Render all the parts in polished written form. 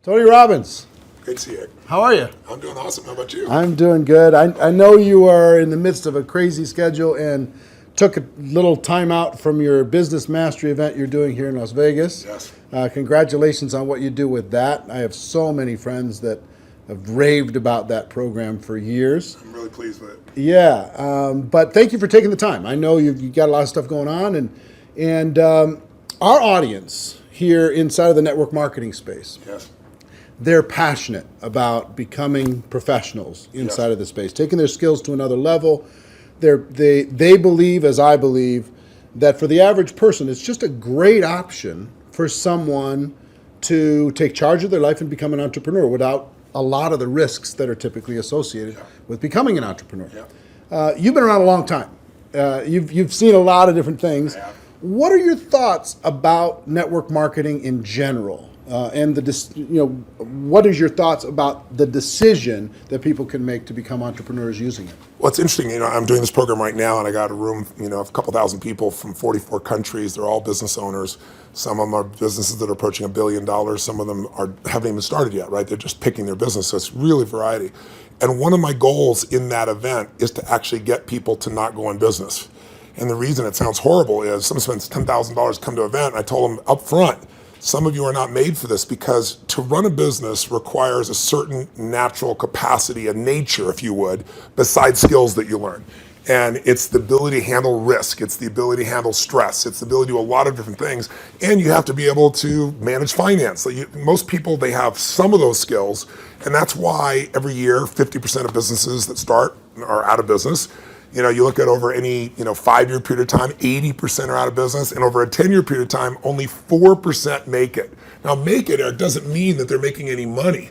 Tony Robbins, Great to see you. how are you? I'm doing awesome. How about you? I'm doing good. I know you are in the midst of a crazy schedule and took a little time out from your business mastery event you're doing here in Las Vegas. Yes. Congratulations on what you do with that. I have so many friends that have raved about that program for years. I'm really pleased with it. Yeah, but thank you for taking the time. I know you've got a lot of stuff going on, and our audience here inside of the network marketing space, Yes. they're passionate about becoming professionals inside Yes. of the space, taking their skills to another level. They believe, as I believe, that for the average person, it's just a great option for someone to take charge of their life and become an entrepreneur without a lot of the risks that are typically associated with becoming an entrepreneur. Yeah. You've been around a long time. You've seen a lot of different things. I have. What are your thoughts about network marketing in general? And what is your thoughts about the decision that people can make to become entrepreneurs using it? Well, it's interesting. I'm doing this program right now, and I got a room, of a couple thousand people from 44 countries. They're all business owners. Some of them are businesses that are approaching $1 billion. Some of them haven't even started yet, right? They're just picking their business. So it's really variety. And one of my goals in that event is to actually get people to not go in business. And the reason it sounds horrible is someone spends $10,000 to come to an event. And I told them up front, some of you are not made for this because to run a business requires a certain natural capacity, a nature, if you would, besides skills that you learn. And it's the ability to handle risk. It's the ability to handle stress. It's the ability to do a lot of different things. And you have to be able to manage finance. Most people, they have some of those skills. And that's why every year, 50% of businesses that start are out of business. You look at over any 5-year period of time, 80% are out of business, and over a 10-year period of time, only 4% make it. Now, make it, Eric, doesn't mean that they're making any money,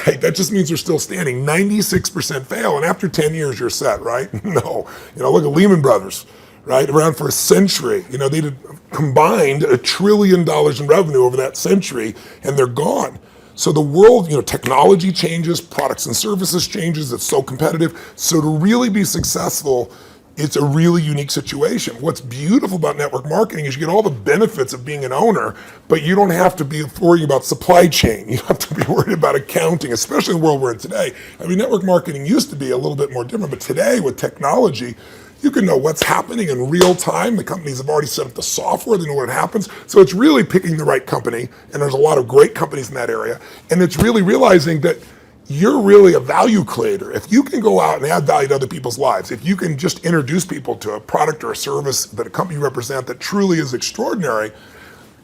right? That just means they're still standing. 96% fail, and after 10 years, you're set, right? No. Look at Lehman Brothers, right? Around for a century. They did combined $1 trillion in revenue over that century, and they're gone. So the world, technology changes, products and services changes, it's so competitive. So to really be successful, it's a really unique situation. What's beautiful about network marketing is you get all the benefits of being an owner, but you don't have to be worrying about supply chain. You don't have to be worried about accounting, especially in the world we're in today. Network marketing used to be a little bit more different, but today with technology, you can know what's happening in real time. The companies have already set up the software. They know what happens. So it's really picking the right company. And there's a lot of great companies in that area. And it's really realizing that you're really a value creator. If you can go out and add value to other people's lives, if you can just introduce people to a product or a service that a company you represent that truly is extraordinary,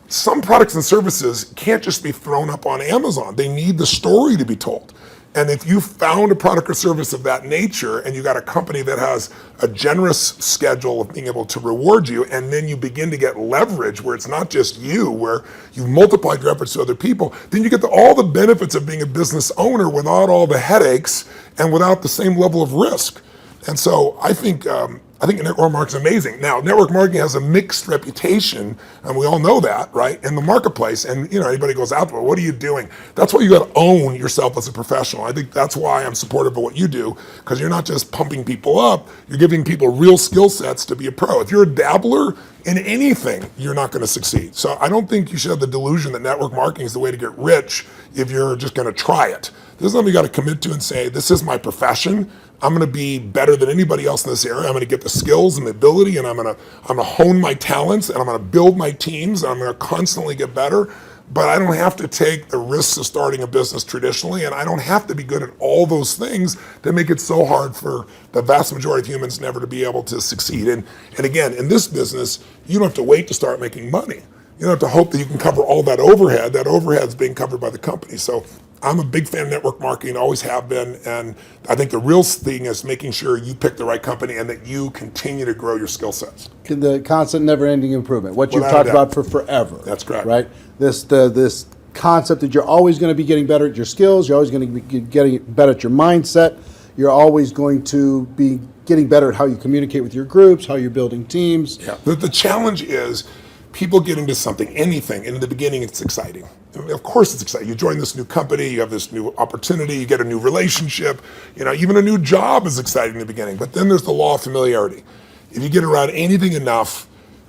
some products and services can't just be thrown up on Amazon. They need the story to be told. And if you found a product or service of that nature and you got a company that has a generous schedule of being able to reward you, and then you begin to get leverage where it's not just you, where you've multiplied your efforts to other people, then you get all the benefits of being a business owner without all the headaches and without the same level of risk. And so I think network marketing is amazing. Now, network marketing has a mixed reputation, and we all know that, right, in the marketplace. And anybody goes out there, what are you doing? That's why you got to own yourself as a professional. I think that's why I'm supportive of what you do, because you're not just pumping people up, you're giving people real skill sets to be a pro. If you're a dabbler in anything, you're not going to succeed. So I don't think you should have the delusion that network marketing is the way to get rich if you're just going to try it. This is something you got to commit to and say, this is my profession. I'm going to be better than anybody else in this area. I'm going to get the skills and the ability, and I'm going to hone my talents, and I'm going to build my teams, and I'm going to constantly get better. But I don't have to take the risks of starting a business traditionally, and I don't have to be good at all those things that make it so hard for the vast majority of humans never to be able to succeed. And again, in this business, you don't have to wait to start making money. You don't have to hope that you can cover all that overhead. That overhead's being covered by the company. So I'm a big fan of network marketing, always have been, and I think the real thing is making sure you pick the right company and that you continue to grow your skill sets. The constant, never-ending improvement, what you've Without talked a doubt. about for forever. That's correct. Right? This concept that you're always going to be getting better at your skills, you're always going to be getting better at your mindset, you're always going to be getting better at how you communicate with your groups, how you're building teams. Yeah. The challenge is people get into something, anything, and in the beginning it's exciting. Of course it's exciting. You join this new company, you have this new opportunity, you get a new relationship, even a new job is exciting in the beginning, but then there's the law of familiarity. If you get around anything enough,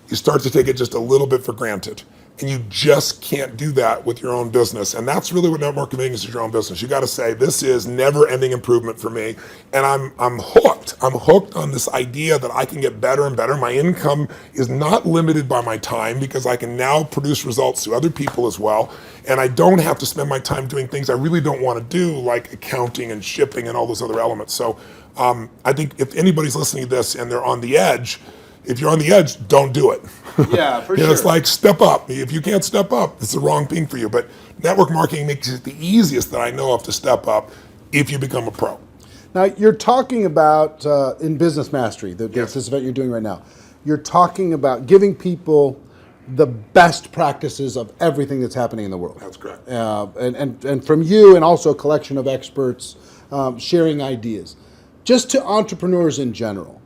you start to take it just a little bit for granted. And you just can't do that with your own business. And that's really what network marketing is your own business. You got to say, this is never ending improvement for me. And I'm hooked. I'm hooked on this idea that I can get better and better. My income is not limited by my time because I can now produce results to other people as well. And I don't have to spend my time doing things I really don't want to do, like accounting and shipping and all those other elements. So I think if anybody's listening to this and they're on the edge, if you're on the edge, don't do it. Yeah, for sure. It's like step up. If you can't step up, it's the wrong thing for you. But network marketing makes it the easiest that I know of to step up if you become a pro. Now, you're talking about, in Business Mastery, this event you're doing right now, you're talking about giving people the best practices of everything that's happening in the world. That's correct. And from you and also a collection of experts sharing ideas. Just to entrepreneurs in general.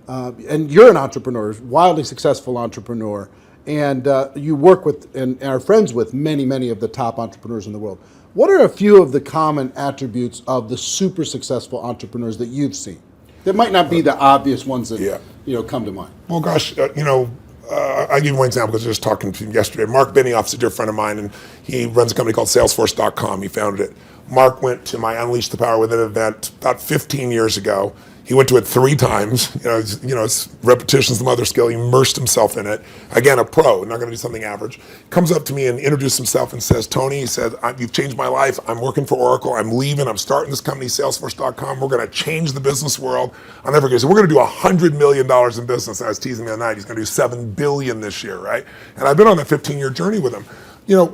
And you're an entrepreneur, wildly successful entrepreneur, and you work with and are friends with many, many of the top entrepreneurs in the world. What are a few of the common attributes of the super successful entrepreneurs that you've seen? That might not be the obvious ones that come to mind. Well, gosh, I'll give you one example because I was just talking to him yesterday. Mark Benioff's a dear friend of mine, and he runs a company called Salesforce.com. He founded it. Mark went to my Unleash the Power Within event about 15 years ago. He went to it 3 times. It's repetition's the mother skill. He immersed himself in it. Again, a pro, not going to do something average. Comes up to me and introduces himself and says, Tony, he said, you've changed my life. I'm working for Oracle. I'm leaving. I'm starting this company, Salesforce.com. We're going to change the business world. I'll never forget. So we're going to do $100 million in business. I was teasing him the other night. He's going to do $7 billion this year, right? And I've been on that 15-year journey with him.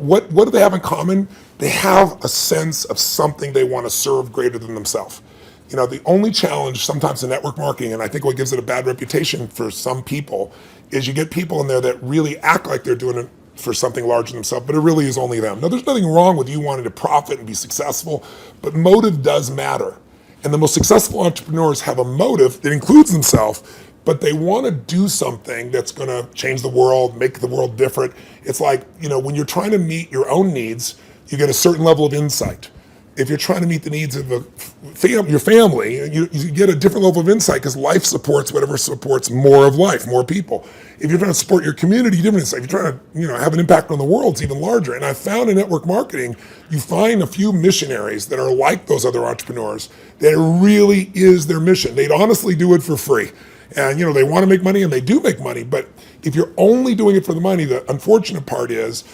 What do they have in common? They have a sense of something they want to serve greater than themselves. The only challenge sometimes in network marketing, and I think what gives it a bad reputation for some people, is you get people in there that really act like they're doing it for something larger than themselves, but it really is only them. Now, there's nothing wrong with you wanting to profit and be successful, but motive does matter. And the most successful entrepreneurs have a motive that includes themselves, but they want to do something that's going to change the world, make the world different. It's like, when you're trying to meet your own needs, you get a certain level of insight. If you're trying to meet the needs of your family, you get a different level of insight because life supports whatever supports more of life, more people. If you're trying to support your community, different insight. If you're trying to have an impact on the world, it's even larger. And I found in network marketing, you find a few missionaries that are like those other entrepreneurs that it really is their mission. They'd honestly do it for free. And they want to make money and they do make money. But if you're only doing it for the money, the unfortunate part is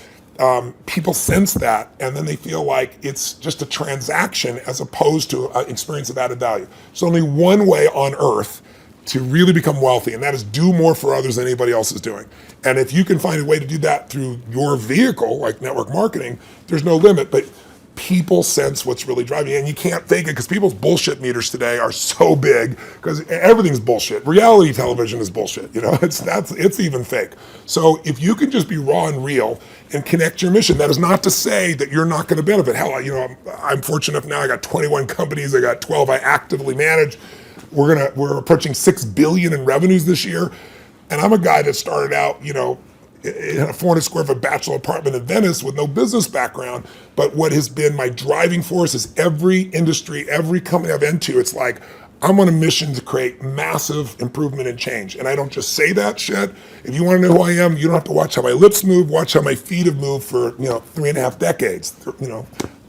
people sense that, and then they feel like it's just a transaction as opposed to an experience of added value. There's only one way on earth to really become wealthy, and that is do more for others than anybody else is doing. And if you can find a way to do that through your vehicle, like network marketing, there's no limit. But people sense what's really driving you, and you can't fake it because people's bullshit meters today are so big because everything's bullshit. Reality television is bullshit. It's even fake. So if you can just be raw and real and connect your mission, that is not to say that you're not going to benefit. Hell, I'm fortunate enough now. I got 21 companies. I got 12 I actively manage. We're approaching $6 billion in revenues this year, and I'm a guy that started out, in a 400 square foot bachelor apartment in Venice with no business background. But what has been my driving force is every industry, every company I've entered, it's like, I'm on a mission to create massive improvement and change. And I don't just say that shit. If you want to know who I am, you don't have to watch how my lips move, watch how my feet have moved for, 3.5 decades,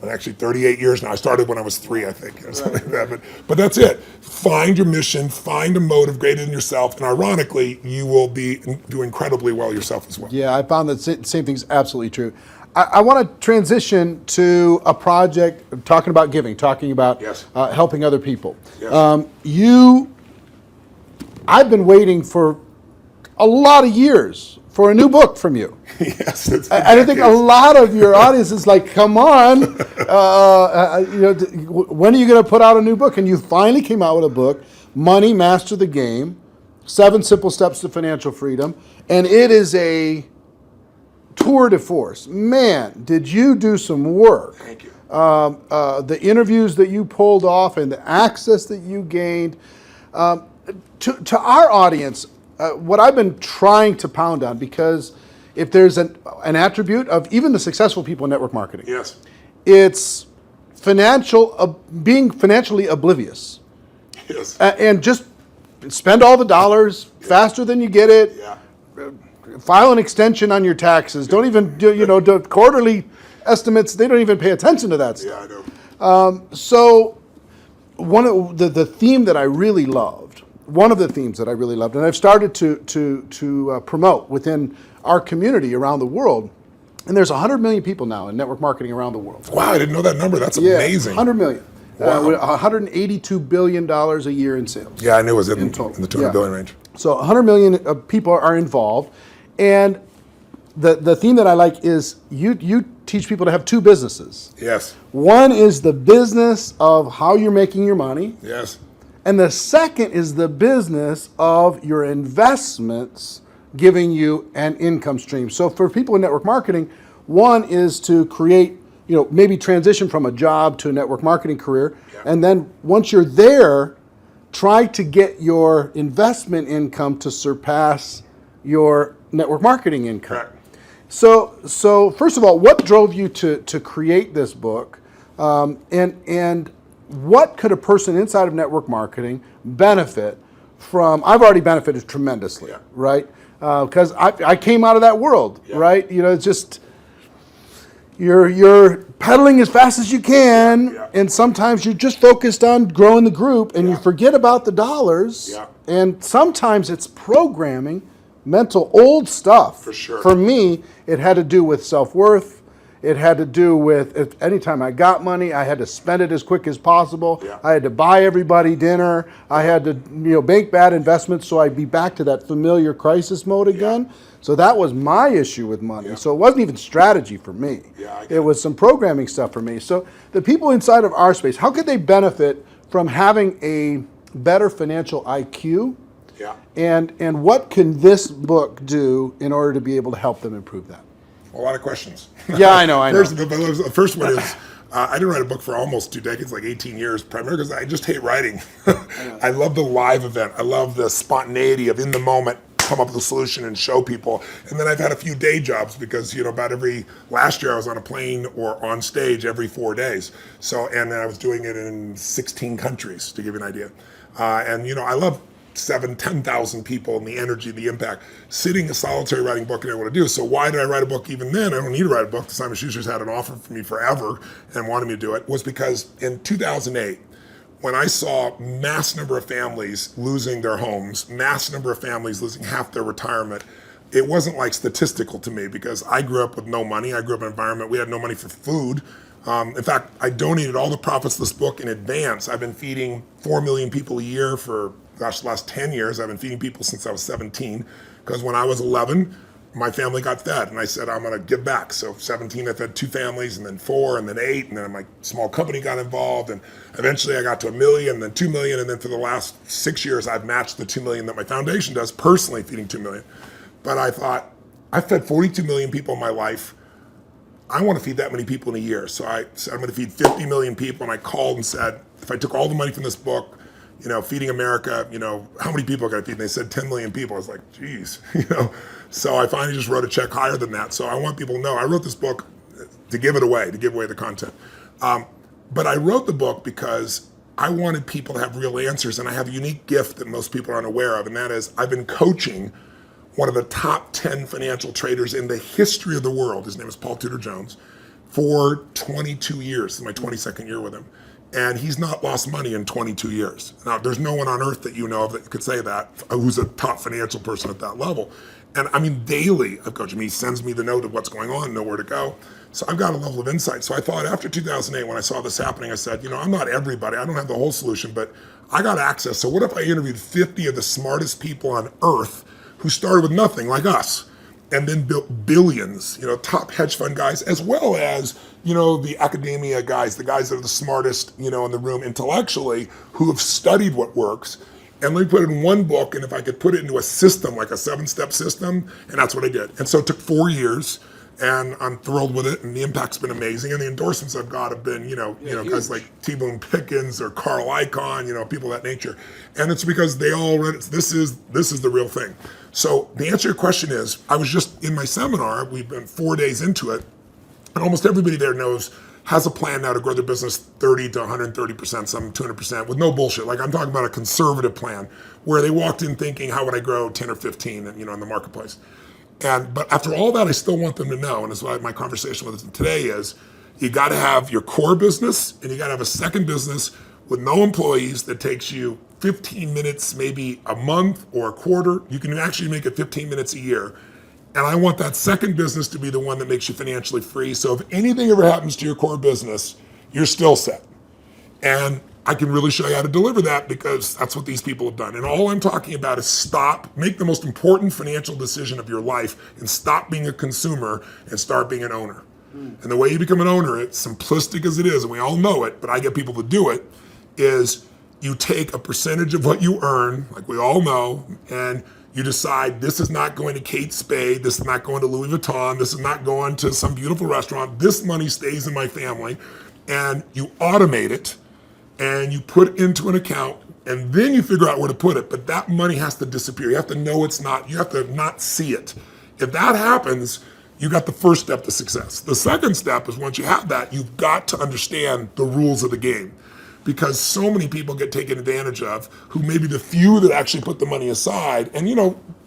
actually 38 years now. I started when I was 3, I think, or something like that. But that's it. Find your mission, find a motive greater than yourself, and ironically, you will do incredibly well yourself as well. Yeah, I found that same thing's absolutely true. I want to transition to a project, talking about giving, talking about helping other people. Yes. I've been waiting for a lot of years for a new book from you. Yes, I think a lot of your audience is like, come on, when are you going to put out a new book? And you finally came out with a book, Money, Master the Game, 7 Simple Steps to Financial Freedom. And it is a tour de force. Man, did you do some work. Thank you. The interviews that you pulled off and the access that you gained. To our audience, what I've been trying to pound on, because if there's an attribute of even the successful people in network marketing, yes, it's being financially oblivious. Yes. And just spend all the dollars faster than you get it. Yeah. file an extension on your taxes. Don't even do, do quarterly estimates. They don't even pay attention to that stuff. Yeah, I know. So one of the theme that I really loved, one of the themes that I really loved, and I've started to promote within our community around the world, and there's 100 million people now in network marketing around the world. Wow, I didn't know that number. That's amazing. 100 million. Wow. $182 billion a year in sales. Yeah, I knew it was in the total. 200 billion range. So 100 million people are involved, and the theme that I like is you teach people to have two businesses. Yes. One is the business of how you're making your money. Yes. And the second is the business of your investments giving you an income stream. So for people in network marketing, one is to create, maybe transition from a job to a network marketing career. Yeah. And then once you're there, try to get your investment income to surpass your network marketing income. Correct. So first of all, what drove you to create this book? And what could a person inside of network marketing benefit from? I've already benefited tremendously, Yeah. right? Because I came out of that world, Yeah. right? It's just you're pedaling as fast as you can, Yeah. and sometimes you're just focused on growing the group, and you forget about the dollars. Yeah. And sometimes it's programming, mental old stuff. For sure. For me, it had to do with self-worth. It had to do with anytime I got money, I had to spend it as quick as possible. Yeah. I had to buy everybody dinner. I had to make bad investments so I'd be back to that familiar crisis mode again. Yeah. So that was my issue with money. Yeah. So it wasn't even strategy for me. Yeah, I get it was some programming stuff for me. So the people inside of our space, how could they benefit from having a better financial IQ? Yeah. And what can this book do in order to be able to help them improve that? A lot of questions. Yeah, I know. The first one is, I didn't write a book for almost 2 decades, like 18 years, primarily because I just hate writing. I love the live event. I love the spontaneity of in the moment, come up with a solution and show people. And then I've had a few day jobs because, last year I was on a plane or on stage every 4 days. And then I was doing it in 16 countries, to give you an idea. I love 10,000 people and the energy, the impact. Sitting a solitary writing book, I didn't know what to do. So why did I write a book even then? I don't need to write a book. Simon Schuster's had an offer for me forever and wanted me to do it. Was because in 2008, when I saw mass number of families losing their homes, mass number of families losing half their retirement, it wasn't like statistical to me because I grew up with no money. I grew up in an environment, we had no money for food. In fact, I donated all the profits of this book in advance. I've been feeding 4 million people a year for the last 10 years. I've been feeding people since I was 17, because when I was 11, my family got fed, and I said, I'm going to give back. So 17, I fed 2 families, and then 4, and then 8, and then my small company got involved, and eventually I got to 1 million, and then 2 million, and then for the last 6 years, I've matched the 2 million that my foundation does, personally feeding 2 million. But I thought, I fed 42 million people in my life. I want to feed that many people in a year. So I said, I'm going to feed 50 million people, and I called and said, if I took all the money from this book, feeding America, how many people can I feed? And they said 10 million people. I was like, geez, So I finally just wrote a check higher than that. So I want people to know, I wrote this book to give it away, to give away the content. But I wrote the book because I wanted people to have real answers, and I have a unique gift that most people aren't aware of, and that is I've been coaching one of the top 10 financial traders in the history of the world. His name is Paul Tudor Jones, for 22 years. This is my 22nd year with him. And he's not lost money in 22 years. Now, there's no one on earth that you know of that could say that, who's a top financial person at that level. And I mean, daily, I've coached him. He sends me the note of what's going on, know where to go. So I've got a level of insight. So I thought after 2008, when I saw this happening, I said, I'm not everybody. I don't have the whole solution, but I got access. So what if I interviewed 50 of the smartest people on earth who started with nothing, like us, and then built billions, top hedge fund guys, as well as, the academia guys, the guys that are the smartest, in the room intellectually, who have studied what works. And let me put it in one book, and if I could put it into a system, like a 7-step system, and that's what I did. And so it took 4 years, and I'm thrilled with it, and the impact's been amazing, and the endorsements I've got have been, guys like T. Boone Pickens or Carl Icahn, people of that nature. And it's because they all read it. This is the real thing. So the answer to your question is, I was just in my seminar, we've been 4 days into it, and almost everybody there has a plan now to grow their business 30 to 130%, some 200%, with no bullshit. Like, I'm talking about a conservative plan where they walked in thinking, how would I grow 10 or 15, in the marketplace? But after all that, I still want them to know, and that's why my conversation with them today is, you got to have your core business, and you got to have a second business with no employees that takes you 15 minutes, maybe a month or a quarter. You can actually make it 15 minutes a year. And I want that second business to be the one that makes you financially free. So if anything ever happens to your core business, you're still set. And I can really show you how to deliver that, because that's what these people have done. And all I'm talking about is make the most important financial decision of your life, and stop being a consumer and start being an owner. And the way you become an owner, it's simplistic as it is, and we all know it, but I get people to do it, is you take a percentage of what you earn, like we all know, and you decide, this is not going to Kate Spade, this is not going to Louis Vuitton, this is not going to some beautiful restaurant, this money stays in my family, and you automate it, and you put it into an account, and then you figure out where to put it. But that money has to disappear. You have to know it's not, you have to not see it. If that happens, you got the first step to success. The second step is, once you have that, you've got to understand the rules of the game. Because so many people get taken advantage of, who maybe the few that actually put the money aside. And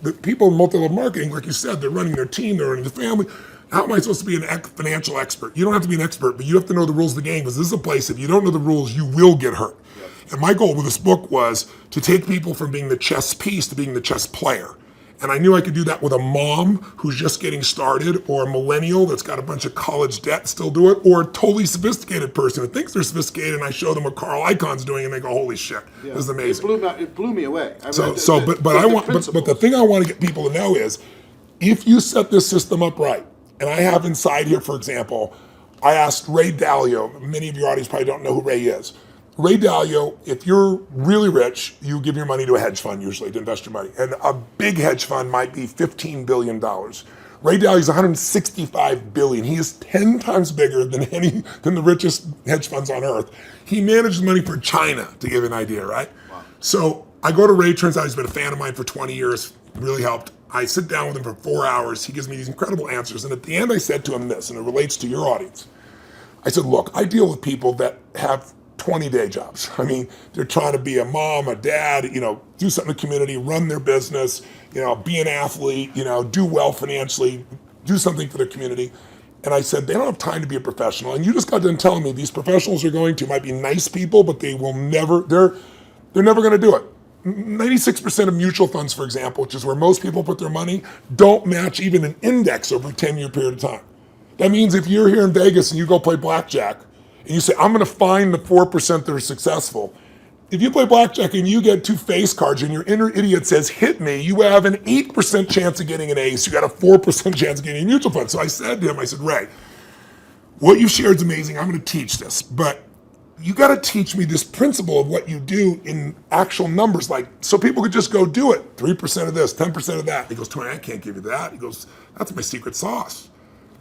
the people in multi-level marketing, like you said, they're running their team, they're running the family. How am I supposed to be a financial expert? You don't have to be an expert, but you have to know the rules of the game, because this is a place, if you don't know the rules, you will get hurt. Yep. And my goal with this book was to take people from being the chess piece to being the chess player. And I knew I could do that with a mom who's just getting started, or a millennial that's got a bunch of college debt, still do it, or a totally sophisticated person who thinks they're sophisticated, and I show them what Carl Icahn's doing, and they go, holy shit, this is amazing. It blew me away. But the thing I want to get people to know is, if you set this system up right, and I have inside here, for example, I asked Ray Dalio, many of your audience probably don't know who Ray is. Ray Dalio, if you're really rich, you give your money to a hedge fund usually to invest your money. And a big hedge fund might be $15 billion. Ray Dalio's $165 billion. He is 10 times bigger than the richest hedge funds on earth. He manages money for China, to give you an idea, right? Wow. So I go to Ray, turns out he's been a fan of mine for 20 years, really helped. I sit down with him for 4 hours. He gives me these incredible answers. And at the end, I said to him this, and it relates to your audience. I said, look, I deal with people that have 20-day jobs. I mean, they're trying to be a mom, a dad, do something in the community, run their business, be an athlete, do well financially, do something for their community. And I said, they don't have time to be a professional. And you just got done telling me these professionals might be nice people, but they're never going to do it. 96% of mutual funds, for example, which is where most people put their money, don't match even an index over a 10-year period of time. That means if you're here in Vegas and you go play blackjack, and you say, I'm going to find the 4% that are successful. If you play blackjack and you get 2 face cards and your inner idiot says, hit me, you have an 8% chance of getting an ace. You got a 4% chance of getting a mutual fund. So I said to him, Ray, what you shared is amazing. I'm going to teach this, but you got to teach me this principle of what you do in actual numbers, so people could just go do it. 3% of this, 10% of that. He goes, Tony, I can't give you that. He goes, that's my secret sauce.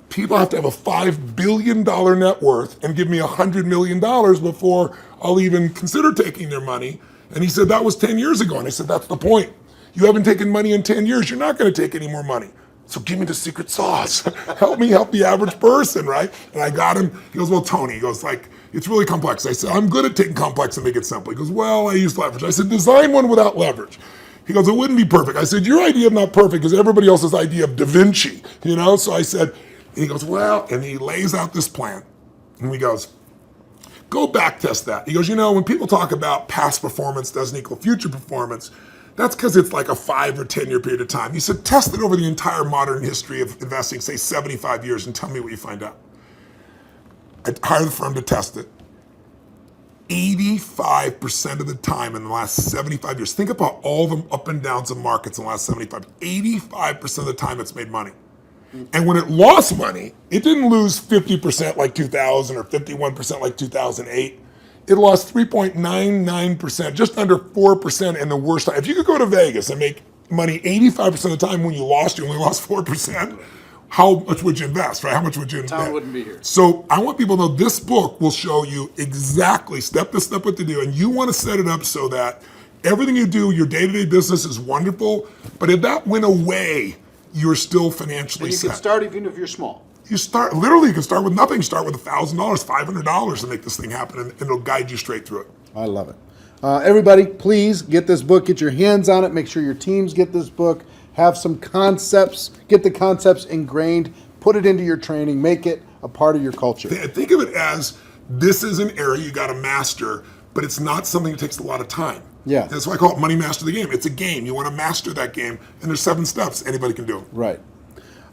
People have to have a $5 billion net worth and give me $100 million before I'll even consider taking their money. And he said, that was 10 years ago. And I said, that's the point. You haven't taken money in 10 years. You're not going to take any more money. So give me the secret sauce. Help me help the average person, right? And I got him. He goes, well, Tony, he goes, it's really complex. I said, I'm good at taking complex and make it simple. He goes, well, I use leverage. I said, design one without leverage. He goes, it wouldn't be perfect. I said, your idea is not perfect because everybody else's idea of Da Vinci, So I said, he goes, well, and he lays out this plan. And he goes, go back test that. He goes, when people talk about past performance doesn't equal future performance, that's because it's like a 5 or 10 year period of time. He said, test it over the entire modern history of investing, say 75 years, and tell me what you find out. I hired the firm to test it. 85% of the time in the last 75 years, think about all the up and downs of markets in the last 85% of the time it's made money. And when it lost money, it didn't lose 50% like 2000 or 51% like 2008. It lost 3.99%, just under 4% in the worst time. If you could go to Vegas and make money 85% of the time, when you only lost 4%, how much would you invest, right? How much would you invest? Town wouldn't be here. So I want people to know this book will show you exactly step to step what to do. And you want to set it up so that everything you do, your day-to-day business is wonderful. But if that went away, you're still financially set. You can start even if you're small. You can start with nothing. Start with $1,000, $500 to make this thing happen, and it'll guide you straight through it. I love it. Everybody, please get this book. Get your hands on it. Make sure your teams get this book. have some concepts, get the concepts ingrained, put it into your training, make it a part of your culture. Think of it as this is an area you got to master, but it's not something that takes a lot of time. Yeah. That's why I call it money master the game. It's a game. You want to master that game, and there's 7 steps. Anybody can do it. Right.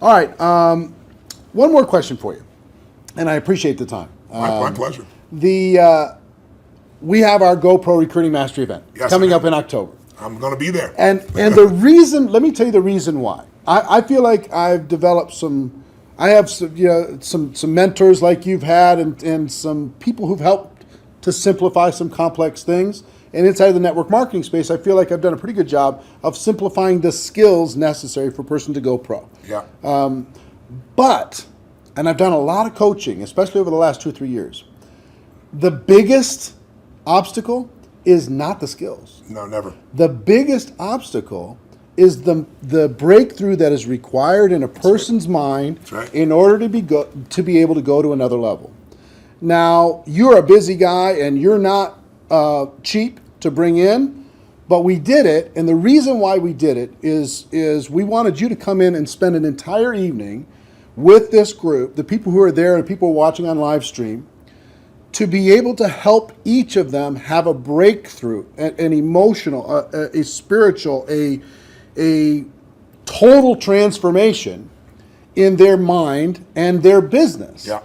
All right. One more question for you, and I appreciate the time. My pleasure. We have our GoPro Recruiting Mastery event coming up in October. I'm going to be there. And the reason, let me tell you the reason why. I feel like I've developed some mentors like you've had and some people who've helped to simplify some complex things. And inside of the network marketing space, I feel like I've done a pretty good job of simplifying the skills necessary for a person to go pro. Yeah. And I've done a lot of coaching, especially over the last 2 or 3 years. The biggest obstacle is not the skills. No, never. The biggest obstacle is the breakthrough that is required in a person's mind in order to be able to go to another level. Now, you're a busy guy and you're not cheap to bring in, but we did it, and the reason why we did it is we wanted you to come in and spend an entire evening with this group, the people who are there and people watching on live stream, to be able to help each of them have a breakthrough, an emotional, a spiritual, a total transformation in their mind and their business. Yeah.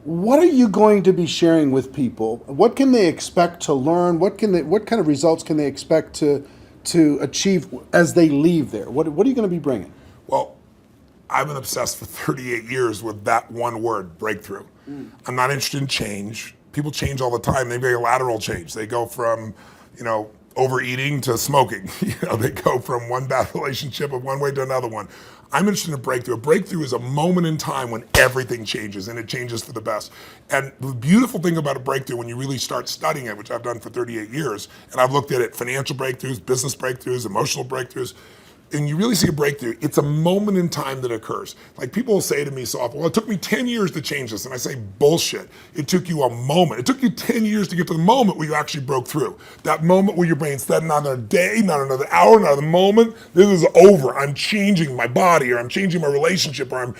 What are you going to be sharing with people? What can they expect to learn? What kind of results can they expect to achieve as they leave there? What are you going to be bringing? Well, I've been obsessed for 38 years with that one word, breakthrough. I'm not interested in change. People change all the time. They make a lateral change. They go from, overeating to smoking. They go from one bad relationship of one way to another one. I'm interested in a breakthrough. A breakthrough is a moment in time when everything changes, and it changes for the best. And the beautiful thing about a breakthrough, when you really start studying it, which I've done for 38 years, and I've looked at it, financial breakthroughs, business breakthroughs, emotional breakthroughs, and you really see a breakthrough, it's a moment in time that occurs. Like people will say to me so often, well, it took me 10 years to change this. And I say, bullshit. It took you a moment. It took you 10 years to get to the moment where you actually broke through. That moment where your brain said, not another day, not another hour, not another moment. This is over. I'm changing my body, or I'm changing my relationship, or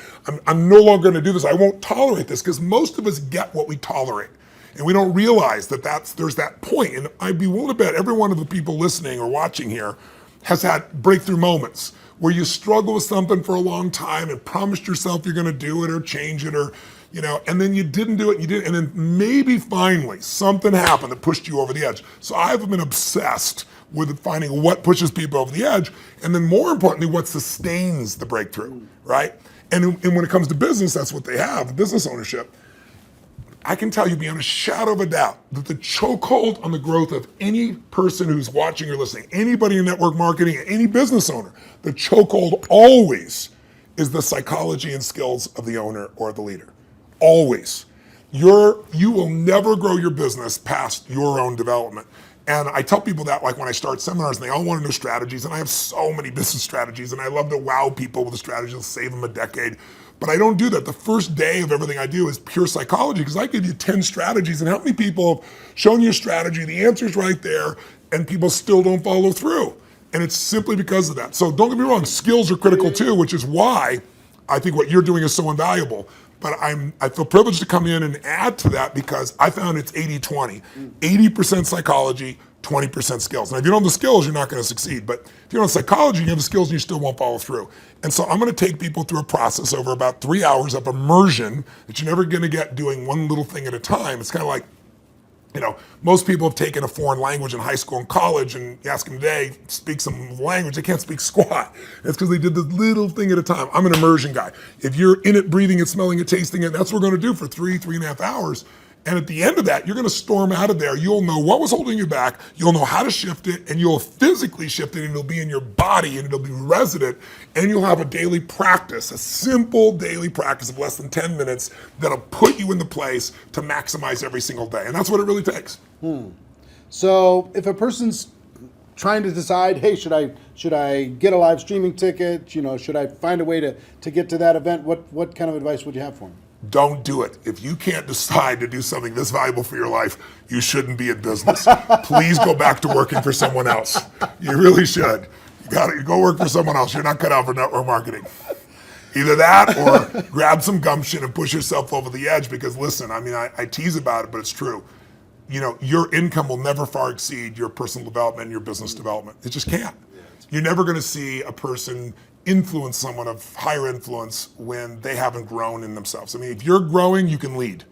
I'm no longer going to do this. I won't tolerate this, because most of us get what we tolerate. And we don't realize that there's that point. And I'd be willing to bet every one of the people listening or watching here has had breakthrough moments where you struggle with something for a long time and promised yourself you're going to do it or change it, or, and then you didn't do it, and then maybe finally something happened that pushed you over the edge. So I've been obsessed with finding what pushes people over the edge, and then more importantly, what sustains the breakthrough, right? And when it comes to business, that's what they have, business ownership. I can tell you beyond a shadow of a doubt that the chokehold on the growth of any person who's watching or listening, anybody in network marketing, any business owner, the chokehold always is the psychology and skills of the owner or the leader. Always. You will never grow your business past your own development. And I tell people that, like when I start seminars and they all want to know strategies, and I have so many business strategies, and I love to wow people with the strategies that'll save them a decade. But I don't do that. The first day of everything I do is pure psychology, because I give you 10 strategies, and how many people have shown you a strategy, the answer's right there, and people still don't follow through. And it's simply because of that. So don't get me wrong, skills are critical too, which is why I think what you're doing is so invaluable. But I feel privileged to come in and add to that, because I found it's 80-20. 80% psychology, 20% skills. Now, if you don't have the skills, you're not going to succeed. But if you don't have psychology, you have the skills and you still won't follow through. And so I'm going to take people through a process over about 3 hours of immersion that you're never going to get doing one little thing at a time. It's kind of like, most people have taken a foreign language in high school and college, and you ask them today, speak some language, they can't speak squat. It's because they did this little thing at a time. I'm an immersion guy. If you're in it, breathing it, smelling it, tasting it, that's what we're going to do for 3.5 hours. And at the end of that, you're going to storm out of there. You'll know what was holding you back. You'll know how to shift it, and you'll physically shift it, and it'll be in your body, and it'll be resident. And you'll have a daily practice, a simple daily practice of less than 10 minutes that'll put you in the place to maximize every single day. And that's what it really takes. So if a person's trying to decide, hey, should I get a live streaming ticket? Should I find a way to get to that event? What kind of advice would you have for them? Don't do it. If you can't decide to do something this valuable for your life, you shouldn't be in business. Please go back to working for someone else. You really should. Go work for someone else. You're not cut out for network marketing. Either that or grab some gumption and push yourself over the edge, because listen, I mean, I tease about it, but it's true. Your income will never far exceed your personal development and your business development. It just can't. You're never going to see a person influence someone of higher influence when they haven't grown in themselves. I mean, if you're growing, you can lead.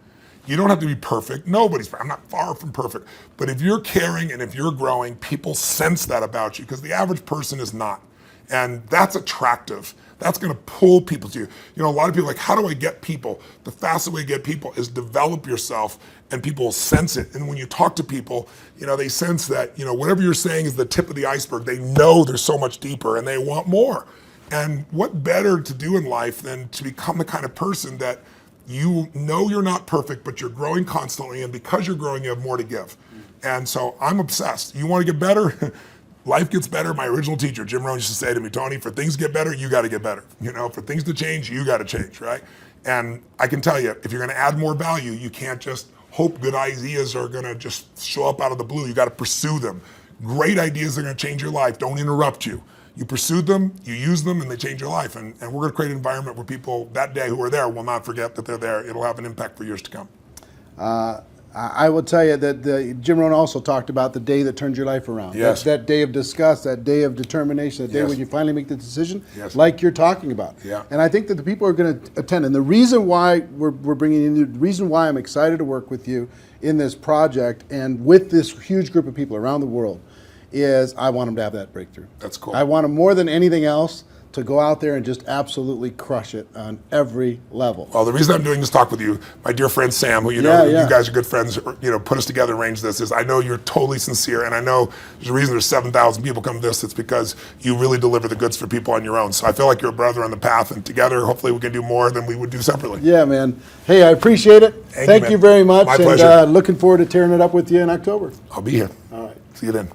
You don't have to be perfect. I'm not far from perfect. But if you're caring and if you're growing, people sense that about you, because the average person is not. And that's attractive. That's going to pull people to you. A lot of people are like, how do I get people? The fastest way to get people is develop yourself, and people will sense it. And when you talk to people, they sense that, whatever you're saying is the tip of the iceberg. They know there's so much deeper and they want more. And what better to do in life than to become the kind of person that you're not perfect, but you're growing constantly. And because you're growing, you have more to give. And so I'm obsessed. You want to get better? Life gets better. My original teacher, Jim Rohn, used to say to me, Tony, for things to get better, you got to get better. For things to change, you got to change, right? And I can tell you, if you're going to add more value, you can't just hope good ideas are going to just show up out of the blue. You got to pursue them. Great ideas are going to change your life. Don't interrupt you. You pursue them, you use them, and they change your life. And we're going to create an environment where people that day who are there will not forget that they're there. It'll have an impact for years to come. I will tell you that Jim Rohn also talked about the day that turns your life around. Yes. That day of disgust, that day of determination, that day when you finally make the decision, like you're talking about. Yeah. And I think that the people are going to attend. And the reason why we're bringing in you, the reason why I'm excited to work with you in this project and with this huge group of people around the world is I want them to have that breakthrough. That's cool. I want them more than anything else to go out there and just absolutely crush it on every level. Well, the reason I'm doing this talk with you, my dear friend Sam, who you guys are good friends, put us together and arranged this, is I know you're totally sincere, and I know there's a reason there's 7,000 people come to this. It's because you really deliver the goods for people on your own. So I feel like you're a brother on the path, and together, hopefully, we can do more than we would do separately. Yeah, man. Hey, I appreciate it. Thank you very much. My pleasure. Looking forward to tearing it up with you in October. I'll be here. All right. See you then.